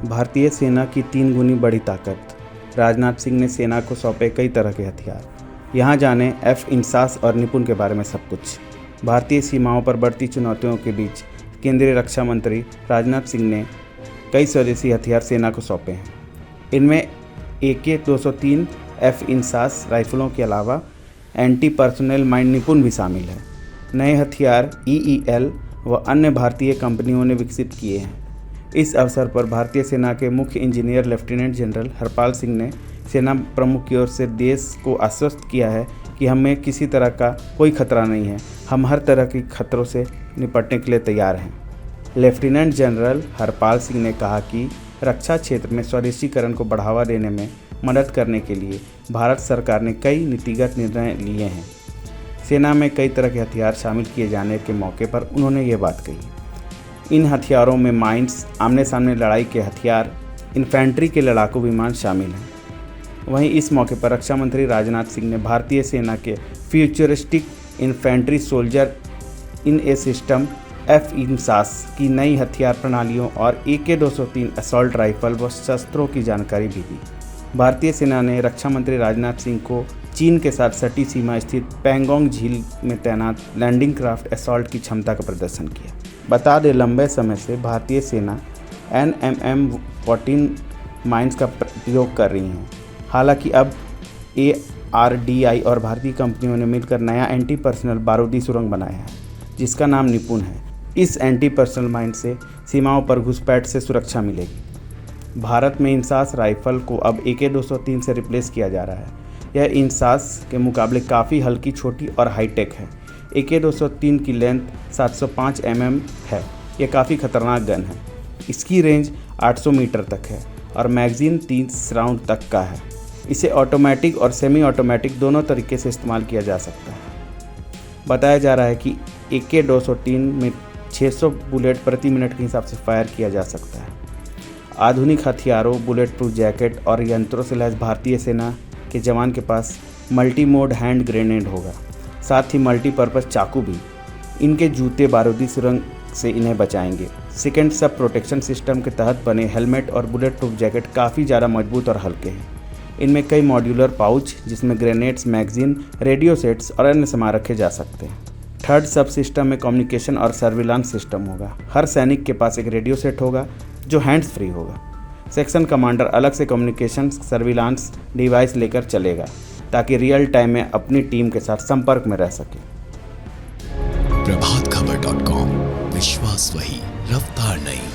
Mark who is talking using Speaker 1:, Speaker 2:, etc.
Speaker 1: भारतीय सेना की 3 गुनी बड़ी ताकत। राजनाथ सिंह ने सेना को सौंपे कई तरह के हथियार। यहाँ जानें F-इंसास और निपुण के बारे में सब कुछ। भारतीय सीमाओं पर बढ़ती चुनौतियों के बीच केंद्रीय रक्षा मंत्री राजनाथ सिंह ने कई स्वदेशी हथियार सेना को सौंपे हैं। इनमें AK-203 F-इंसास राइफलों के अलावा एंटी पर्सनल माइंड निपुण भी शामिल है। नए हथियार EEL व अन्य भारतीय कंपनियों ने विकसित किए हैं। इस अवसर पर भारतीय सेना के मुख्य engineer lieutenant general Harpal Singh ने सेना प्रमुख की ओर से देश को आश्वस्त किया है कि हमें किसी तरह का कोई खतरा नहीं है। हम हर तरह की खतरों से निपटने के लिए तैयार हैं। लेफ्टिनेंट जनरल हरपाल सिंह ने कहा कि रक्षा क्षेत्र में स्वदेशीकरण को बढ़ावा देने में मदद करने के लिए भारत सरकार ने कई नीतिगत निर्णय लिए हैं। सेना में कई तरह के हथियार शामिल किए जाने के मौके पर उन्होंने ये बात कही। इन हथियारों में माइंस, आमने सामने लड़ाई के हथियार, इन्फेंट्री के लड़ाकू विमान शामिल हैं। वहीं इस मौके पर रक्षा मंत्री राजनाथ सिंह ने भारतीय सेना के futuristic infantry soldier in a system F-इंसास की नई हथियार प्रणालियों और AK-203 असॉल्ट राइफल व शस्त्रों की जानकारी भी दी। भारतीय सेना ने रक्षा मंत्री राजनाथ सिंह को चीन के साथ सटी सीमा स्थित पैंगोंग झील में तैनात लैंडिंग क्राफ्ट असॉल्ट की क्षमता का प्रदर्शन किया। बता दें, लंबे समय से भारतीय सेना NMM-14 माइंस का प्रयोग कर रही है। हालांकि अब ARDI और भारतीय कंपनियों ने मिलकर नया एंटी पर्सनल बारूदी सुरंग बनाया है, जिसका नाम निपुण है। इस एंटी पर्सनल माइन से सीमाओं पर घुसपैठ से सुरक्षा मिलेगी। भारत में इंसास राइफल को अब AK-203 से रिप्लेस किया जा रहा है। यह इंसास के मुकाबले काफ़ी हल्की, छोटी और हाईटेक है। AK-203 की लेंथ 705 mm है। यह काफ़ी खतरनाक गन है। इसकी रेंज 800 मीटर तक है और मैगज़ीन 30 राउंड तक का है। इसे ऑटोमेटिक और सेमी ऑटोमेटिक दोनों तरीके से इस्तेमाल किया जा सकता है। बताया जा रहा है कि AK-203 में 600 बुलेट प्रति मिनट के हिसाब से फायर किया जा सकता है। आधुनिक हथियारों, बुलेट प्रूफ जैकेट और यंत्रों से लैस भारतीय सेना के जवान के पास मल्टी मोड हैंड ग्रेनेड होगा, साथ ही मल्टीपर्पज़ चाकू भी। इनके जूते बारूदी सुरंग से इन्हें बचाएंगे। सेकेंड सब प्रोटेक्शन सिस्टम के तहत बने हेलमेट और बुलेट प्रूफ जैकेट काफ़ी ज़्यादा मजबूत और हल्के हैं। इनमें कई मॉड्यूलर पाउच, जिसमें ग्रेनेड्स, मैगजीन, रेडियो सेट्स और अन्य सामान रखे जा सकते हैं। थर्ड सब सिस्टम में कम्युनिकेशन और सर्विलांस सिस्टम होगा। हर सैनिक के पास एक रेडियो सेट होगा जो हैंड्स फ्री होगा। सेक्शन कमांडर अलग से कम्युनिकेशन सर्विलांस डिवाइस लेकर चलेगा ताकि रियल टाइम में अपनी टीम के साथ संपर्क में रह सके।
Speaker 2: प्रभातखबर.com, विश्वास वही, रफ्तार नहीं।